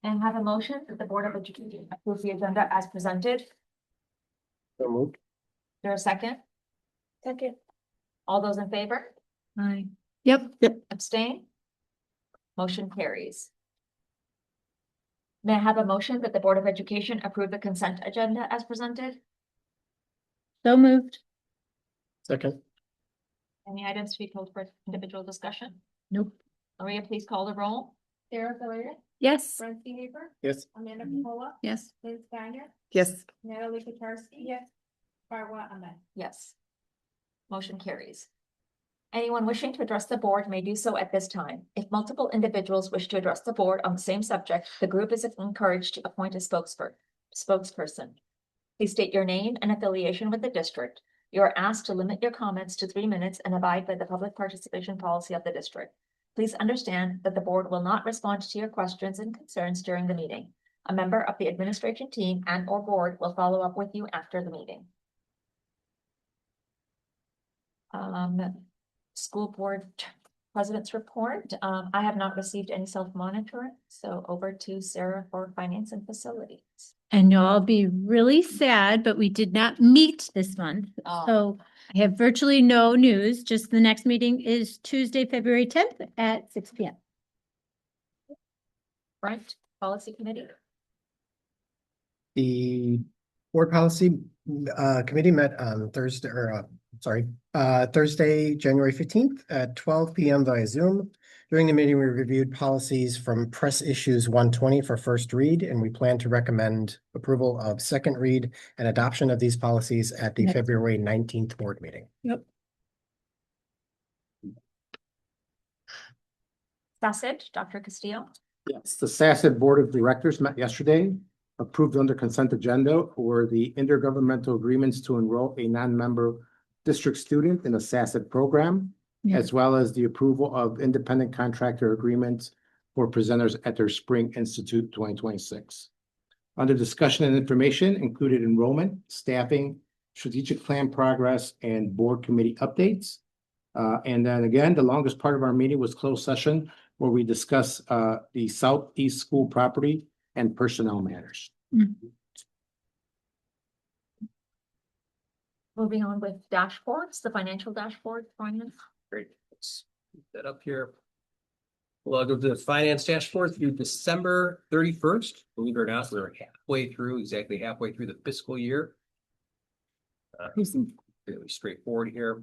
And have a motion that the Board of Education approve the agenda as presented. So moved. There a second? Second. All those in favor? Aye. Yep. Abstain? Motion carries. May I have a motion that the Board of Education approve the consent agenda as presented? So moved. Second. Any items to be pulled for individual discussion? Nope. Maria, please call the roll. Sarah Galarian, Yes. Francine Haber, Yes. Amanda Capola, Yes. Liz Steiner, Yes. Natalie Petarski. Yes. Farwa Ahmed. Yes. Motion carries. Anyone wishing to address the board may do so at this time. If multiple individuals wish to address the board on the same subject, the group is encouraged to appoint a spokesperson. Please state your name and affiliation with the district. You are asked to limit your comments to 3 minutes and abide by the public participation policy of the district. Please understand that the board will not respond to your questions and concerns during the meeting. A member of the administration team and/or board will follow up with you after the meeting. School board president's report. I have not received any self-monitoring, so over to Sarah for finance and facilities. And you'll all be really sad, but we did not meet this month. Oh. So I have virtually no news. Just the next meeting is Tuesday, February 10th at 6 p.m. Brent, policy committee. The board policy committee met on Thursday, Thursday, January 15th at 12 p.m. via Zoom. During the meeting, we reviewed policies from press issues 120 for first read, and we plan to recommend approval of second read and adoption of these policies at the Next. February 19th board meeting. Yep. Sausage, Dr. Castillo. Yes, the SASD Board of Directors met yesterday, approved under consent agenda for the intergovernmental agreements to enroll a non-member district student in a SASD program, Yeah. as well as the approval of independent contractor agreements for presenters at their Spring Institute 2026. Under discussion and information included enrollment, staffing, strategic plan progress, and board committee updates. And then again, the longest part of our meeting was closed session, where we discuss the Southeast School property and personnel matters. Moving on with dashboards, the financial dashboard, finance. Great. Let's put that up here. Well, I'll go to the finance dashboard through December 31st. Believe it or not, we're exactly halfway through the fiscal year. Fairly straightforward here.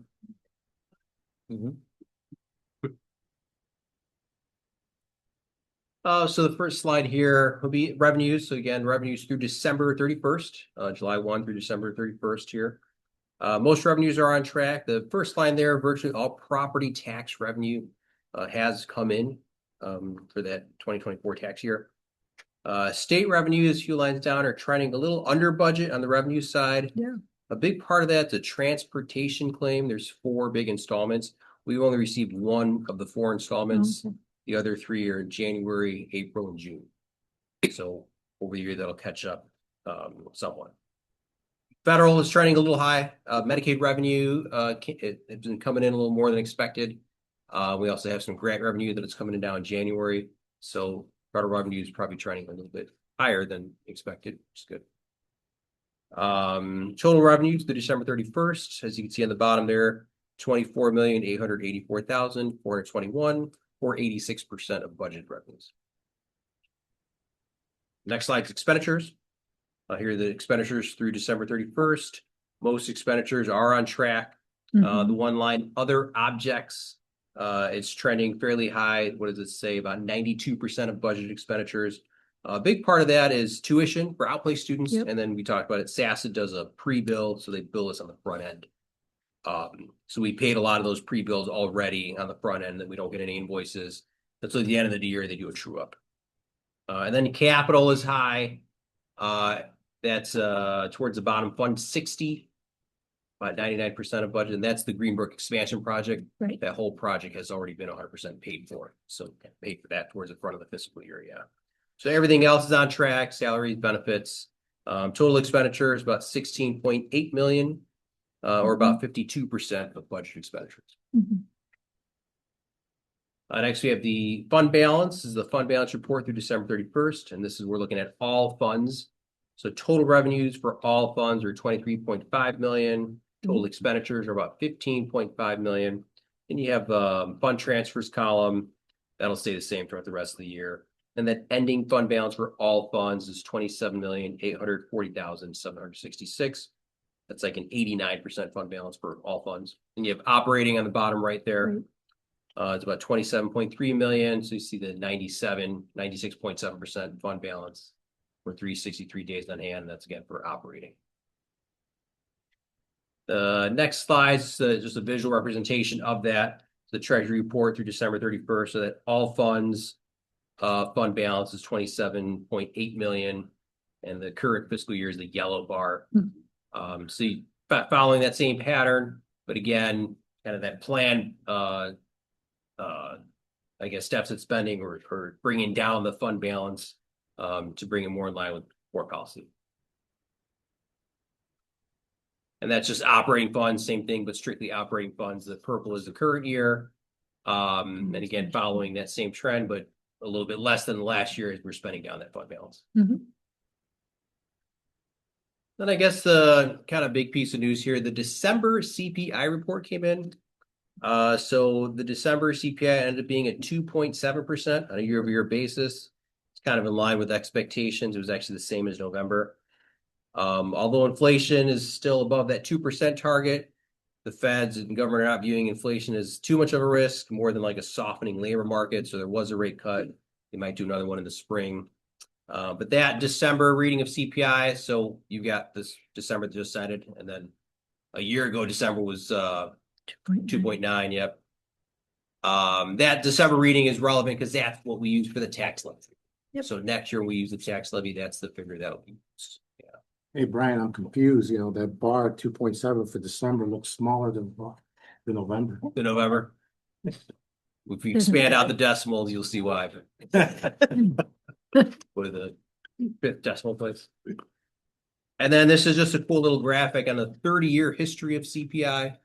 So the first slide here will be revenues. So again, revenues through December 31st, July 1 through December 31st here. Most revenues are on track. The first line there, virtually all property tax revenue has come in for that 2024 tax year. State revenues, a few lines down, are trending a little under budget on the revenue side. Yeah. A big part of that's a transportation claim. There's 4 big installments. We've only received 1 of the 4 installments. Okay. The other 3 are in January, April, and June. So over the year, that'll catch up somewhat. Federal is trending a little high. Medicaid revenue, it's been coming in a little more than expected. We also have some grant revenue that is coming in down in January. So federal revenue is probably trending a little bit higher than expected, which is good. Total revenues to December 31st, as you can see on the bottom there, 24,884,421, or 86% of budget revenues. Next slide is expenditures. Here are the expenditures through December 31st. Most expenditures are on track. The one line, other objects, it's trending fairly high. What does it say? About 92% of budget expenditures. A big part of that is tuition for outplaced students. Yep. And then we talked about it. SASD does a pre-bill, so they bill us on the front end. So we paid a lot of those pre-bills already on the front end that we don't get any invoices. And so at the end of the year, they do a true up. And then capital is high. That's towards the bottom, Fund 60, about 99% of budget. And that's the Greenbrook expansion project. Right. That whole project has already been 100% paid for. So paid for that towards the front of the fiscal year, yeah. So everything else is on track, salaries, benefits. Total expenditures about 16.8 million. Or about 52% of budget expenditures. Next, we have the fund balance. This is the fund balance report through December 31st, and this is, we're looking at all funds. So total revenues for all funds are 23.5 million. Total expenditures are about 15.5 million. And you have fund transfers column. That'll stay the same throughout the rest of the year. And then ending fund balance for all funds is 27,840,766. That's like an 89% fund balance for all funds. And you have operating on the bottom right there. It's about 27.3 million. So you see the 96.7% fund balance for 363 days on hand. That's again for operating. The next slide is just a visual representation of that. The treasury report through December 31st, so that all funds fund balance is 27.8 million, and the current fiscal year is the yellow bar. So following that same pattern, but again, kind of that plan, I guess deficit spending or bringing down the fund balance to bring it more in line with board policy. And that's just operating funds, same thing, but strictly operating funds. The purple is the current year. And again, following that same trend, but a little bit less than last year as we're spending down that fund balance. Mhm. Then I guess the kind of big piece of news here, the December CPI report came in. So the December CPI ended up being at 2.7% on a year-over-year basis. It's kind of in line with expectations. It was actually the same as November. Although inflation is still above that 2% target, the Feds and government are not viewing inflation as too much of a risk, more than like a softening labor market. So there was a rate cut. They might do another one in the spring. But that December reading of CPI, so you got this December that just ended, and then a year ago, December was 2.9. Yep. That December reading is relevant because that's what we use for the tax levy. Yep. So next year we use the tax levy. That's the figure that'll be used. Yeah. Hey, Brian, I'm confused. You know, that bar 2.7 for December looks smaller than November. The November. If you expand out the decimals, you'll see why. With the fifth decimal place. And then this is just a cool little graphic on the 30-year history of CPI.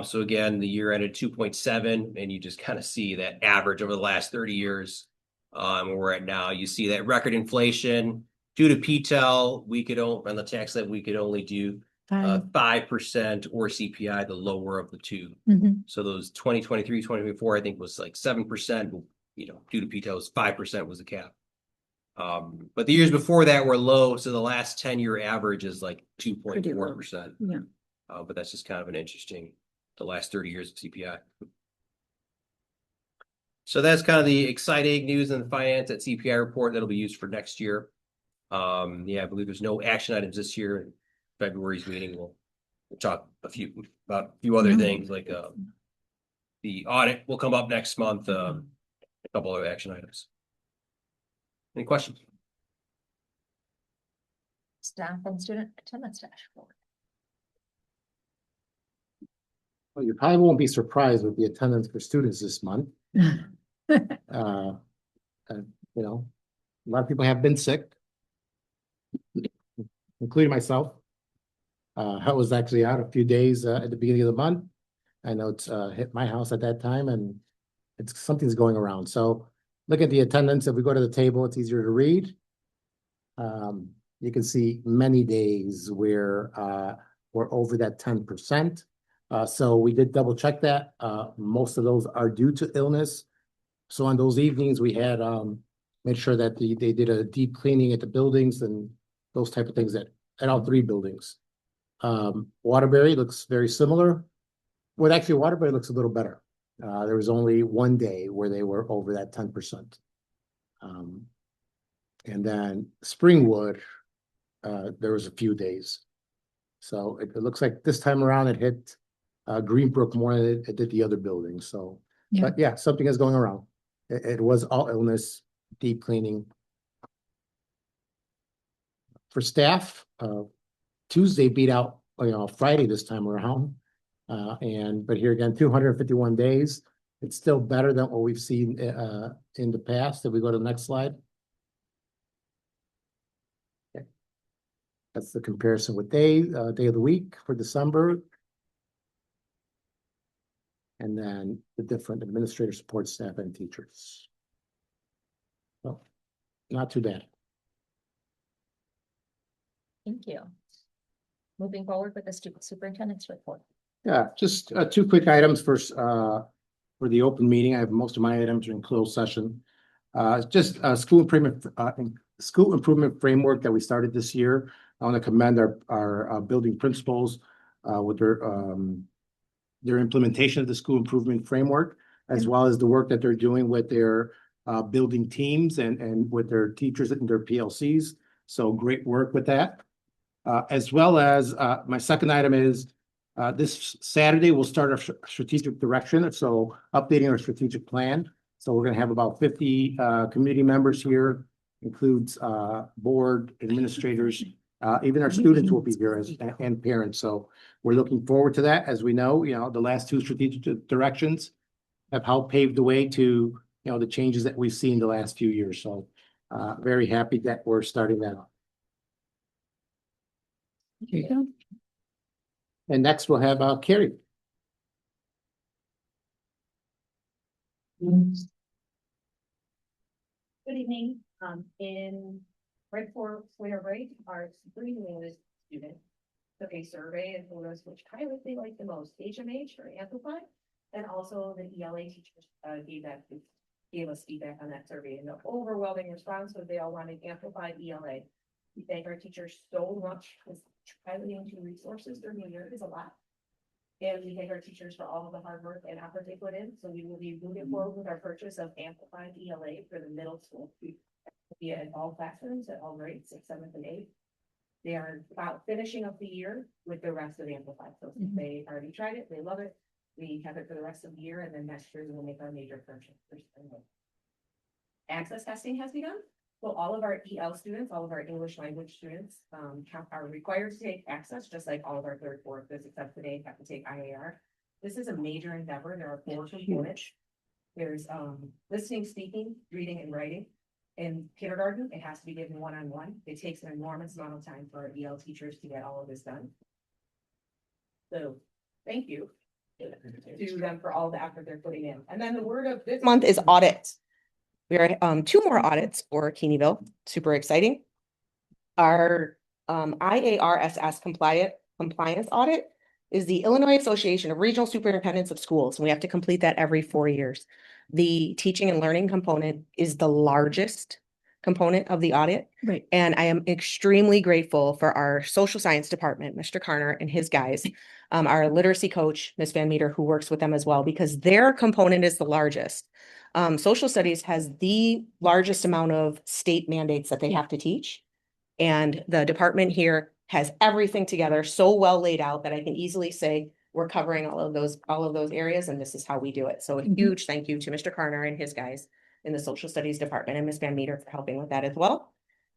So again, the year ended 2.7, and you just kind of see that average over the last 30 years. Where we're at now, you see that record inflation due to PTEL. We could on the tax levy, we could only do 5% or CPI, the lower of the two. So those 2023, 2024, I think was like 7%. You know, due to PTEL was 5% was the cap. But the years before that were low, so the last 10-year average is like 2.4%. Yeah. But that's just kind of an interesting, the last 30 years of CPI. So that's kind of the exciting news in the finance at CPI report that'll be used for next year. Yeah, I believe there's no action items this year. In February's meeting, we'll talk about a few other things like the audit will come up next month. A couple other action items. Any questions? Staff and student attendance dashboard. Well, you probably won't be surprised with the attendance for students this month. You know, a lot of people have been sick, including myself. I was actually out a few days at the beginning of the month. I know it's hit my house at that time, and something's going around. So look at the attendance. If we go to the table, it's easier to read. You can see many days where we're over that 10%. So we did double check that. Most of those are due to illness. So on those evenings, we had made sure that they did a deep cleaning at the buildings and those type of things at all three buildings. Waterbury looks very similar. Well, actually, Waterbury looks a little better. There was only one day where they were over that 10%. And then Springwood, there was a few days. So it looks like this time around it hit Greenbrook more than it did the other buildings. So, Yeah. but yeah, something is going around. It was all illness, deep cleaning. For staff, Tuesday beat out, Friday this time around. But here again, 251 days. It's still better than what we've seen in the past. If we go to the next slide. Okay. That's the comparison with day of the week for December. and then the different administrative support staff and teachers. So, not too bad. Thank you. Moving forward with the student superintendent's report. Yeah, just two quick items first, for the open meeting. I have most of my items are in closed session. Just school improvement framework that we started this year. I want to commend our building principals with their implementation of the school improvement framework, as well as the work that they're doing with their building teams and with their teachers and their PLCs. So great work with that. As well as my second item is this Saturday, we'll start our strategic direction. So updating our strategic plan. So we're going to have about 50 community members here, includes board administrators, even our students will be here and parents. So we're looking forward to that. As we know, the last two strategic directions have helped pave the way to, the changes that we've seen the last few years. So very happy that we're starting that off. There you go. And next we'll have Carrie. Good evening. Right before winter break, our spring English student took a survey and told us which pilot they liked the most, HMH or Amplify. And also the ELA teachers gave us feedback on that survey, and the overwhelming response was they all wanted Amplified ELA. We thank our teachers so much because piloting two resources during the year is a lot. And we thank our teachers for all of the hard work and effort they put in. So we will be moving forward with our purchase of Amplified ELA for the middle school. Be in all classrooms at all grades, 6th, 7th, and 8th. They are about finishing up the year with the rest of Amplified. So since they already tried it, they love it. We have it for the rest of the year, and then next year we'll make our major purchase. Access testing has begun. So all of our EL students, all of our English language students, are required to take access, just like all of our 3rd, 4th, 5th, except today have to take IAR. This is a major endeavor. There are 4 components. There's listening, speaking, reading, and writing. In kindergarten, it has to be given one-on-one. It takes an enormous amount of time for our EL teachers to get all of this done. So, thank you to them for all the effort they're putting in. And then the word of this month is audit. We are 2 more audits for Keeneyville. Super exciting. Our IARSS compliance audit is the Illinois Association of Regional Superintendents of Schools. And we have to complete that every 4 years. The teaching and learning component is the largest component of the audit. Right. And I am extremely grateful for our social science department, Mr. Carner and his guys, our literacy coach, Ms. Van Meter, who works with them as well, because their component is the largest. Social studies has the largest amount of state mandates that they have to teach. And the department here has everything together so well laid out that I can easily say we're covering all of those areas, and this is how we do it. So a huge thank you to Mr. Carner and his guys in the social studies department, and Ms. Van Meter for helping with that as well.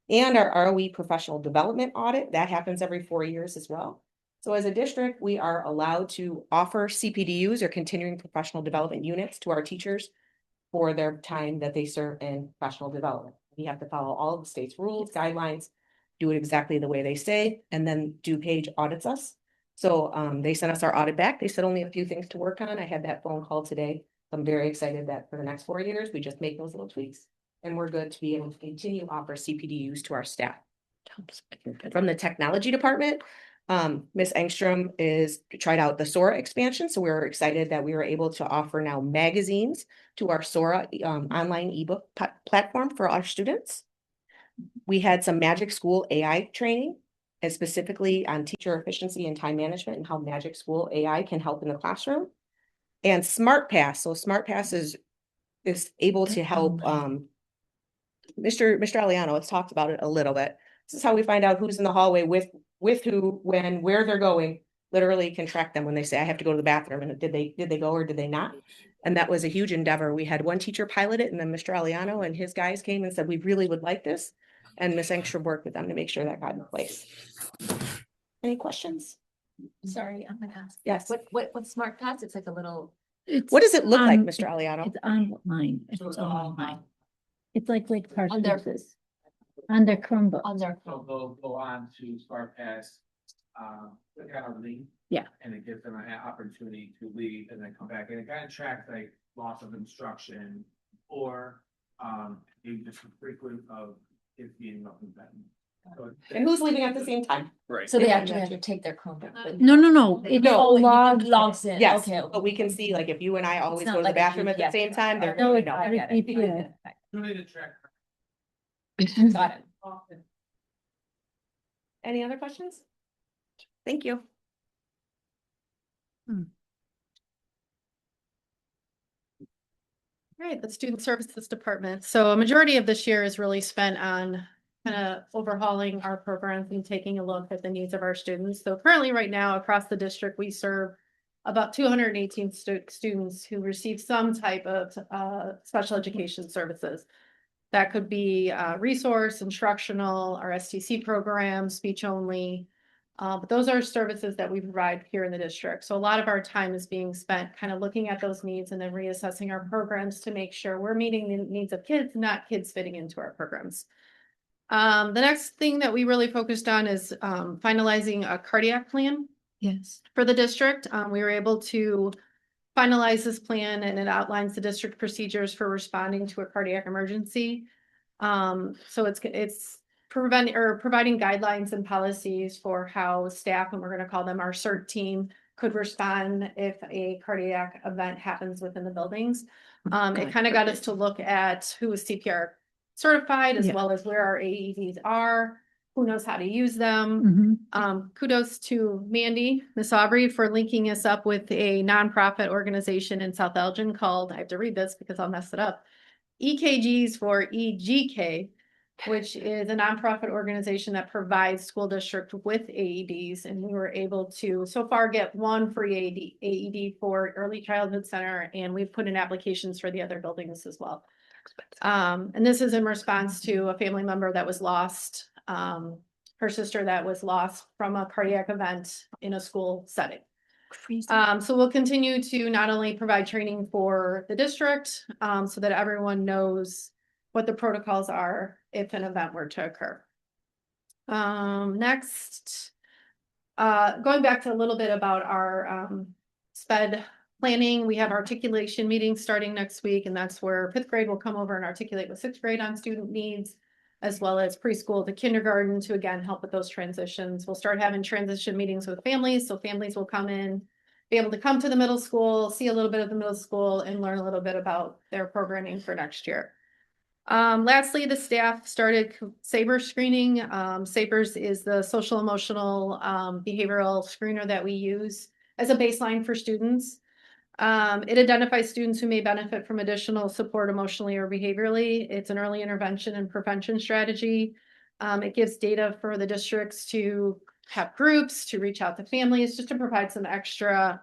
And our ROE professional development audit, that happens every 4 years as well. So as a district, we are allowed to offer CPDUs or continuing professional development units to our teachers for their time that they serve in professional development. We have to follow all of the state's rules, guidelines, do it exactly the way they say, and then DuPage audits us. So they sent us our audit back. They said only a few things to work on. I had that phone call today. I'm very excited that for the next 4 years, we just make those little tweaks and we're good to be able to continue to offer CPDUs to our staff. From the technology department, Ms. Engstrom tried out the Sora expansion. So we were excited that we were able to offer now magazines to our Sora online ebook platform for our students. We had some Magic School AI training, and specifically on teacher efficiency and time management and how Magic School AI can help in the classroom. And SmartPass. So SmartPass is able to help. Mr. Aliano has talked about it a little bit. This is how we find out who's in the hallway with who, when, where they're going. Literally can track them when they say, I have to go to the bathroom, and did they go or did they not? And that was a huge endeavor. We had one teacher pilot it, and then Mr. Aliano and his guys came and said, we really would like this. And Ms. Engstrom worked with them to make sure that got in place. Any questions? Sorry, I'm gonna ask. Yes. What smart pads? It's like a little. What does it look like, Um, Mr. Aliano? It's online. It's online. It's like On their- Parsons. On their Chromebook. On their. So they'll go on to SmartPass they kind of leave. Yeah. And it gives them an opportunity to leave and then come back, and it kind of tracks like loss of instruction or, maybe just frequent of kids being up in bed. So And who's leaving at the same time? Right. So they Yeah. actually have to take their Chromebook with. No, it No, Logs in. Yes, Okay. but we can see, like, if you and I always not go to the like a bathroom at the GPS same time, they're. No, gonna it's know. I get it. Yeah. really to track. Got it. Often. Any other questions? Thank you. All right, the Student Services Department. So a majority of this year is really spent on kind of overhauling our programs and taking a look at the needs of our students. So currently, right now, across the district, we serve about 218 students who receive some type of special education services. That could be resource, instructional, our STC program, speech only. But those are services that we provide here in the district. So a lot of our time is being spent kind of looking at those needs and then reassessing our programs to make sure we're meeting the needs of kids, not kids fitting into our programs. The next thing that we really focused on is finalizing a cardiac plan. Yes. For the district. We were able to finalize this plan, and it outlines the district procedures for responding to a cardiac emergency. So it's providing guidelines and policies for how staff, and we're going to call them our CERT team, could respond if a cardiac event happens within the buildings. It kind of got us to look at who is CPR certified, as Yeah. well as where our AEDs are, who knows how to use them. Kudos to Mandy, Miss Aubrey, for linking us up with a nonprofit organization in South Elgin called, I have to read this because I'll mess it up, EKGs for EGK, which is a nonprofit organization that provides school district with AEDs. And we were able to so far get one free AED for Early Childhood Center, and we've put in applications for the other buildings as well. And this is in response to a family member that was lost, her sister that was lost from a cardiac event in a school setting. So we'll continue to not only provide training for the district, so that everyone knows what the protocols are if an event were to occur. Next, going back to a little bit about our SPED planning, we have articulation meetings starting next week, and that's where 5th grade will come over and articulate with 6th grade on student needs, as well as preschool to kindergarten to, again, help with those transitions. We'll start having transition meetings with families, so families will come in, be able to come to the middle school, see a little bit of the middle school, and learn a little bit about their programming for next year. Lastly, the staff started SABRE screening. SABRES is the social emotional behavioral screener that we use as a baseline for students. It identifies students who may benefit from additional support emotionally or behaviorally. It's an early intervention and prevention strategy. It gives data for the districts to have groups, to reach out to families, just to provide some extra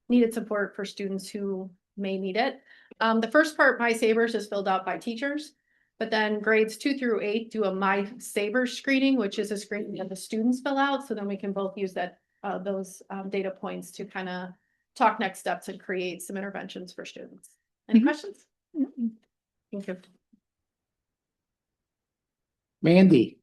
needed support for students who may need it. The first part, My SABRES, is filled out by teachers, but then grades 2 through 8 do a My SABRES screening, which is a screening that the students fill out. So then we can both use that those data points to kind of talk next steps and create some interventions for students. Any questions? Thank you. Mandy.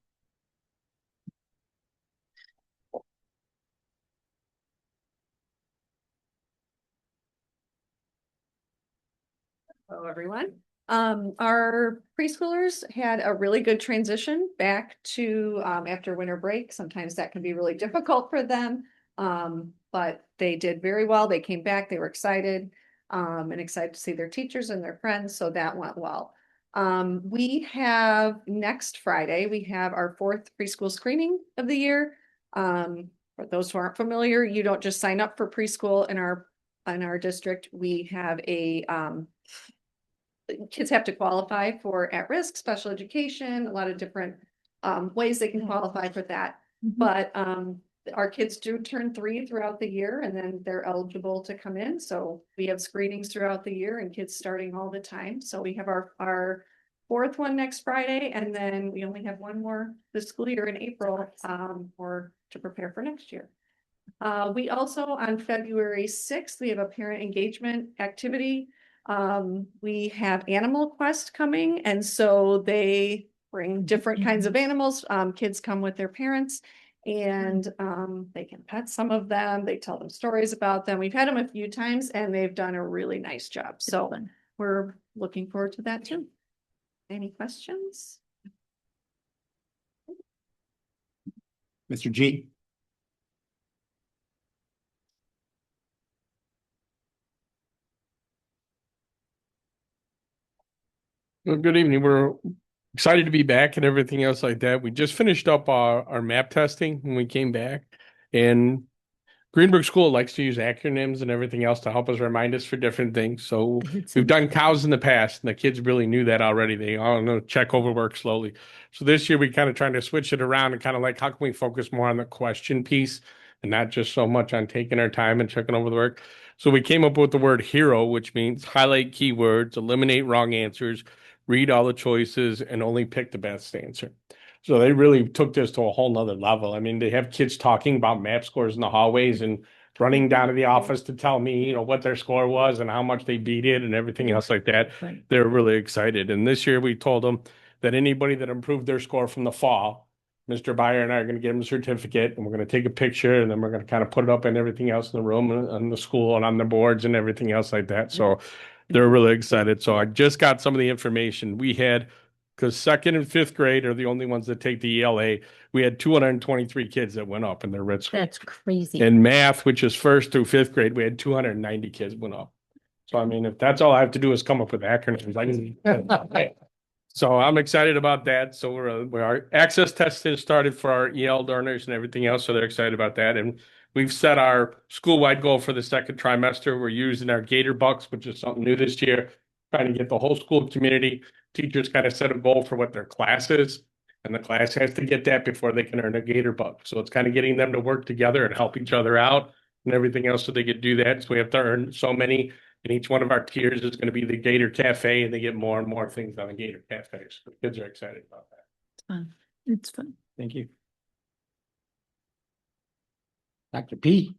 Hello, everyone. Our preschoolers had a really good transition back to after winter break. Sometimes that can be really difficult for them. But they did very well. They came back, they were excited, and excited to see their teachers and their friends. So that went well. We have next Friday, we have our 4th preschool screening of the year. For those who aren't familiar, you don't just sign up for preschool in our district. We have a kids have to qualify for at-risk special education, a lot of different ways they can qualify for that. But our kids do turn 3 throughout the year, and then they're eligible to come in. So we have screenings throughout the year and kids starting all the time. So we have our 4th one next Friday, and then we only have one more this school year in April or to prepare for next year. We also, on February 6th, we have a parent engagement activity. We have Animal Quest coming, and so they bring different kinds of animals. Kids come with their parents, And they can pet some of them. They tell them stories about them. We've had them a few times and they've done a really nice job. So fun. we're looking forward to that too. Any questions? Mr. G. Well, good evening. We're excited to be back and everything else like that. We just finished up our map testing when we came back. And Greenberg School likes to use acronyms and everything else to help us remind us for different things. So we've done cows in the past, and the kids really knew that already. They all know check over work slowly. So this year we kind of trying to switch it around and kind of like, how can we focus more on the question piece and not just so much on taking our time and checking over the work? So we came up with the word hero, which means highlight keywords, eliminate wrong answers, read all the choices, and only pick the best answer. So they really took this to a whole nother level. I mean, they have kids talking about map scores in the hallways and running down to the office to tell me, what their score was and how much they beat it and everything else like that. Right. They're really excited. And this year we told them that anybody that improved their score from the fall, Mr. Byer and I are going to give them a certificate, and we're going to take a picture, and then we're going to kind of put it up and everything else in the room and the school and on the boards and everything else like that. So they're really excited. So I just got some of the information we had, because second and fifth grade are the only ones that take the ELA. We had 223 kids that went up in their RIT score. That's crazy. In math, which is first through fifth grade, we had 290 kids went up. So, I mean, if that's all I have to do is come up with acronyms, so I'm excited about that. So our access test has started for our EL learners and everything else. So they're excited about that. And we've set our school-wide goal for the second trimester. We're using our Gator Bucks, which is something new this year, trying to get the whole school community. Teachers kind of set a goal for what their class is, and the class has to get that before they can earn a Gator Buck. So it's kind of getting them to work together and help each other out and everything else so they could do that. So we have to earn so many, and each one of our tiers is going to be the Gator Cafe, and they get more and more things on the Gator Cafe. So the kids are excited about that. It's fun. It's fun. Thank you. Dr. P.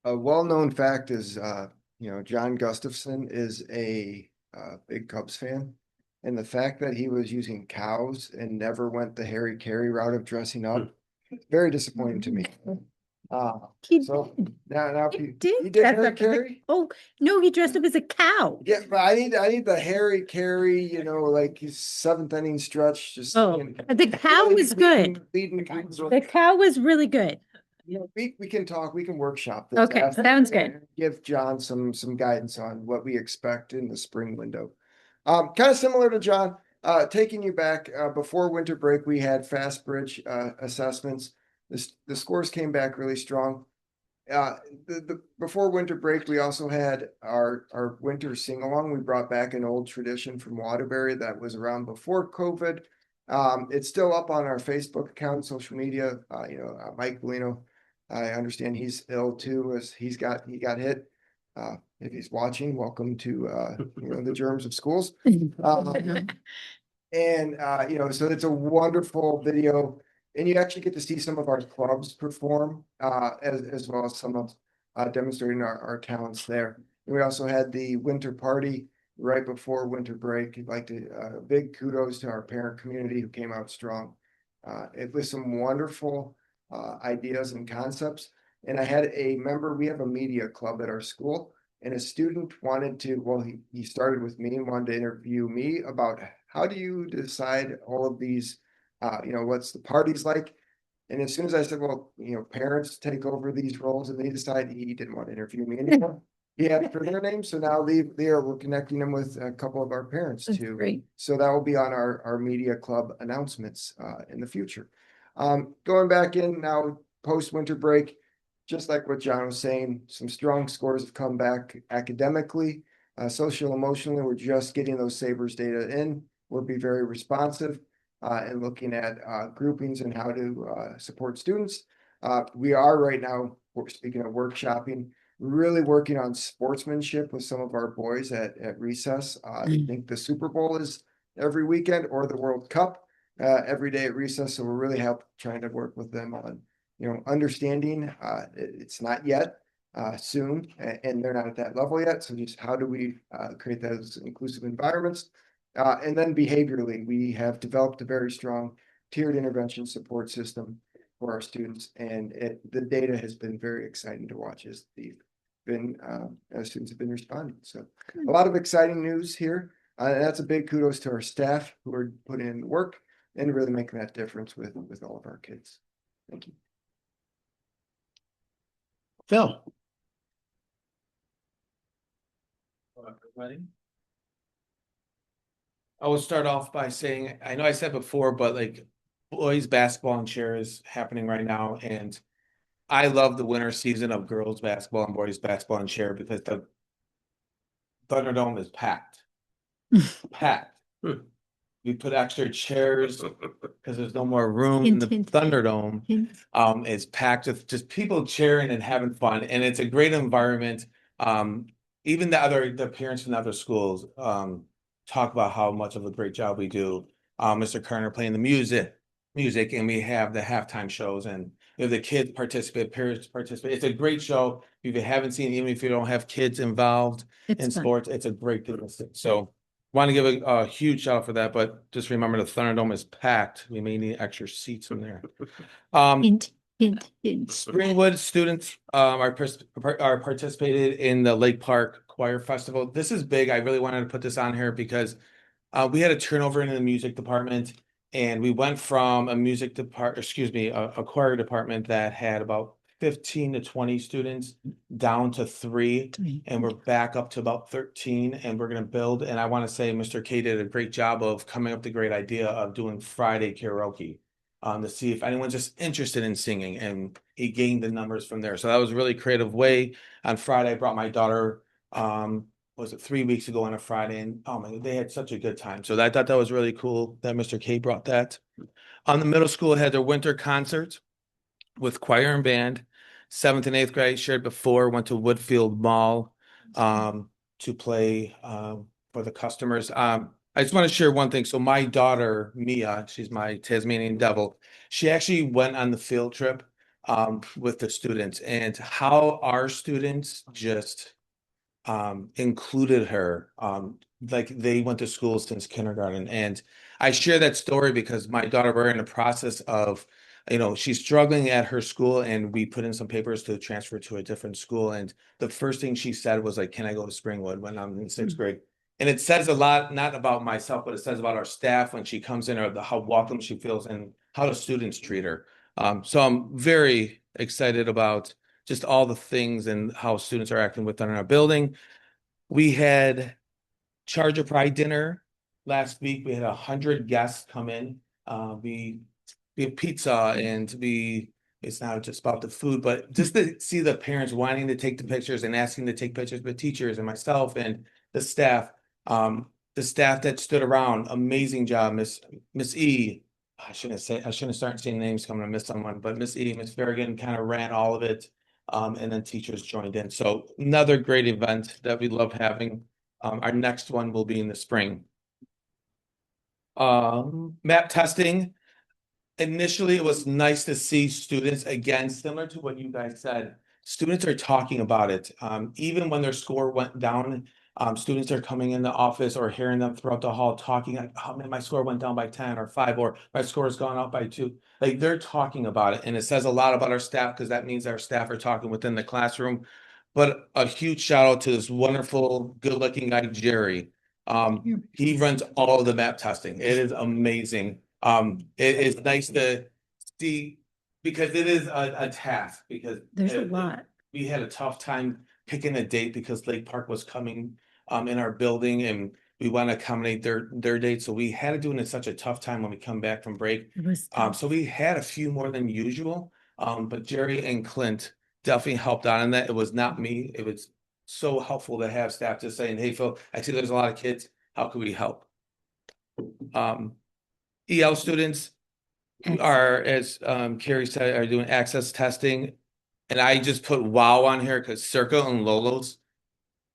A well-known fact is, John Gustafson is a big Cubs fan. And the fact that he was using cows and never went the Harry Carey route of dressing up, very disappointing to me. He So did. now He he did did dress Harry up as a- Carey? Oh, no, he dressed up as a cow. Yeah, but I need the Harry Carey, like his seventh inning stretch, just. Oh, the cow was good. Leading the guys. The cow was really good. We can talk, we can workshop this. Okay, after sounds good. and Give John some guidance on what we expect in the spring window. Kind of similar to John, taking you back, before winter break, we had Fast Bridge assessments. The scores came back really strong. Before winter break, we also had our winter sing-along. We brought back an old tradition from Waterbury that was around before COVID. It's still up on our Facebook account, social media. Mike Bolino, I understand he's ill too, as he got hit. If he's watching, welcome to the germs of schools. So it's a wonderful video, and you actually get to see some of our clubs perform, as well as some of demonstrating our talents there. And we also had the winter party right before winter break. I'd like to big kudos to our parent community who came out strong. It was some wonderful ideas and concepts. And I had a member, we have a media club at our school, and a student wanted to, well, he started with me and wanted to interview me about how do you decide all of these, what's the parties like? And as soon as I said, well, parents take over these roles and they decide, he didn't want to interview me anymore. He had for their name. So now we're connecting them with a couple of our parents That's too. great. So that will be on our media club announcements in the future. Going back in now post winter break, just like what John was saying, some strong scores have come back academically, social, emotionally. We're just getting those Sabres data in. We'll be very responsive and looking at groupings and how to support students. We are right now, speaking of workshopping, really working on sportsmanship with some of our boys at recess. I think the Super Bowl is every weekend, or the World Cup every day at recess. So we're really trying to work with them on, understanding. It's not yet, soon, and they're not at that level yet. So just how do we create those inclusive environments? And then behaviorally, we have developed a very strong tiered intervention support system for our students, and the data has been very exciting to watch as students have been responding. So a lot of exciting news here. And that's a big kudos to our staff who are putting in work and really making that difference with all of our kids. Thank you. Phil. Hello, everybody. I will start off by saying, I know I said before, but like boys basketball and cheer is happening right now. And I love the winter season of girls basketball and boys basketball and cheer because the Thunderdome is packed. Packed. We put extra chairs because there's no more room in the Hint, hint. Thunderdome. Hint. It's packed with just people cheering and having fun, and it's a great environment. Even the parents from the other schools talk about how much of a great job we do. Mr. Kerner playing the music, and we have the halftime shows, and the kids participate, parents participate. It's a great show. If you haven't seen it, even if you don't have kids involved in It's fun. sports, it's a great thing. So want to give a huge shout out for that, but just remember the Thunderdome is packed. We may need extra seats in there. Hint, hint, hint. Springwood students are participated in the Lake Park Choir Festival. This is big. I really wanted to put this on here because we had a turnover in the music department, and we went from a choir department that had about 15 to 20 students down to 3, and we're back up to about 13, and we're going to build. And I want to say Mr. K did a great job of coming up with the great idea of doing Friday karaoke to see if anyone's just interested in singing, and he gained the numbers from there. So that was a really creative way. On Friday, I brought my daughter, was it 3 weeks ago on a Friday, and oh my, they had such a good time. So I thought that was really cool that Mr. K brought that. On the middle school had their winter concert with choir and band. 7th and 8th grade shared before, went to Woodfield Mall to play for the customers. I just want to share one thing. So my daughter, Mia, she's my Tasmanian devil. She actually went on the field trip with the students, and how our students just included her. Like they went to school since kindergarten. And I share that story because my daughter, we're in the process of, she's struggling at her school, and we put in some papers to transfer to a different school. And the first thing she said was like, can I go to Springwood when I'm in 6th grade? And it says a lot, not about myself, but it says about our staff when she comes in, or how welcome she feels and how the students treat her. So I'm very excited about just all the things and how students are acting within our building. We had Charger Pride dinner last week. We had 100 guests come in. We have pizza, and it's not just about the food, but just to see the parents wanting to take the pictures and asking to take pictures with teachers and myself and the staff. The staff that stood around, amazing job. Miss E, I shouldn't start saying names coming to miss someone, but Miss E, Miss Farragon kind of ran all of it. And then teachers joined in. So another great event that we love having. Our next one will be in the spring. Map testing. Initially, it was nice to see students, again, similar to what you guys said, students are talking about it. Even when their score went down, students are coming in the office or hearing them throughout the hall talking like, oh man, my score went down by 10 or 5, or my score has gone up by 2. Like they're talking about it, and it says a lot about our staff because that means our staff are talking within the classroom. But a huge shout out to this wonderful, good-looking guy, Jerry. He runs all of the map testing. It is amazing. It is nice to see because it is a task because There's a lot. We had a tough time picking a date because Lake Park was coming in our building, and we want to accommodate their date. So we had to do it in such a tough time when we come back from break. It was So we had a few more than usual. But Jerry and Clint definitely helped out on that. It was not me. It was so helpful to have staff just saying, hey, Phil, I see there's a lot of kids. How can we help? EL students are, as Carrie said, are doing access testing. And I just put WOW on here because Circa and Lolo's,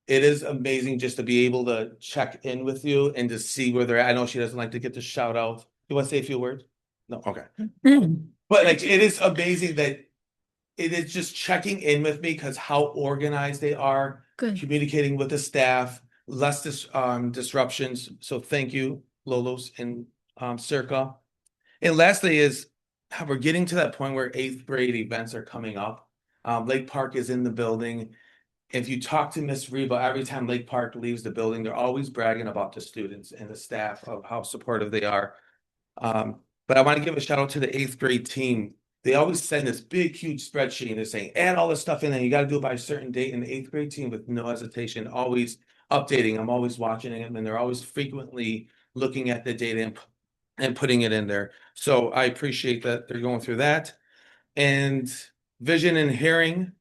it is amazing just to be able to check in with you and to see where they're at. I know she doesn't like to get the shout out. You want to say a few words? No, okay. But like, it is amazing that it is just checking in with me because how organized they are, Good. communicating with the staff, less disruptions. So thank you, Lolos and Circa. And lastly is how we're getting to that point where 8th grade events are coming up. Lake Park is in the building. If you talk to Miss Reba, every time Lake Park leaves the building, they're always bragging about the students and the staff of how supportive they are. But I want to give a shout out to the 8th grade team. They always send this big, huge spreadsheet and they're saying, add all this stuff in there. You got to do it by a certain date. And the 8th grade team, with no hesitation, always updating. I'm always watching them, and they're always frequently looking at the data and putting it in there. So I appreciate that they're going through that. And vision and hearing,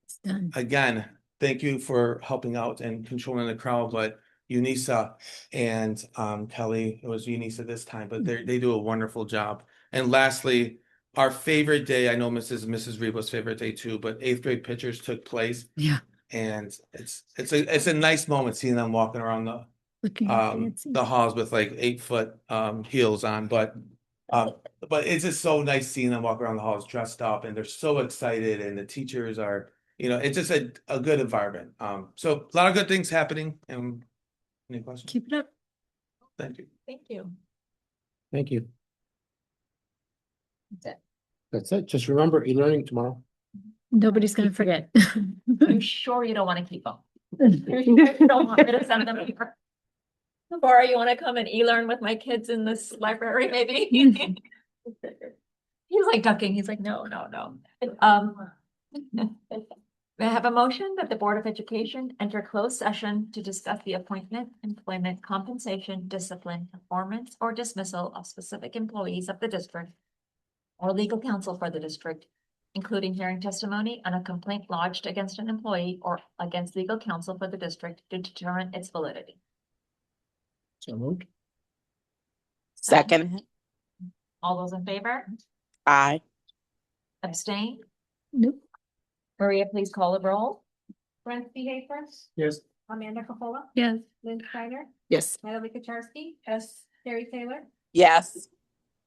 It's done. again, thank you for helping out and controlling the crowd, but Unisa and Kelly, it was Unisa this time, but they do a wonderful job. And lastly, our favorite day, I know Mrs. Reba's favorite day too, but 8th grade pictures took place. Yeah. And it's a nice moment seeing them walking around Looking fancy. the halls with like 8-foot heels on, but it's just so nice seeing them walk around the halls dressed up, and they're so excited, and the teachers are, it's just a good environment. So a lot of good things happening. And any questions? Keep it up. Thank you. Thank you. Thank you. That's it. That's it. Just remember, e-learning tomorrow. Nobody's gonna forget. I'm sure you don't want to keep them. You're sure you don't want me to send them here. Or you want to come and e-learn with my kids in this library, maybe? He's like ducking. He's like, no. May I have a motion that the Board of Education enter closed session to discuss the appointment, employment, compensation, discipline, performance, or dismissal of specific employees of the district or legal counsel for the district, including hearing testimony on a complaint lodged against an employee or against legal counsel for the district to determine its validity. So moved. Second. All those in favor? Aye. Abstain? Nope. Maria, please call the roll. Brent Behafer, Yes. Amanda Capola, Yes. Lynn Steiner, Yes. Natalie Kucharski, yes, Terry Taylor, Yes.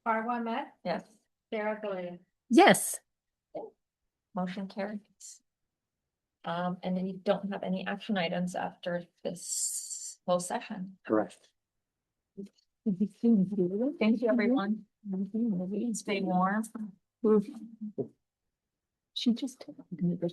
Farwa Ahmed, Yes. Sarah Galea. Yes. Motion carries. And then you don't have any action items after this whole session. Correct. Thank you, everyone. Stay warm. She just.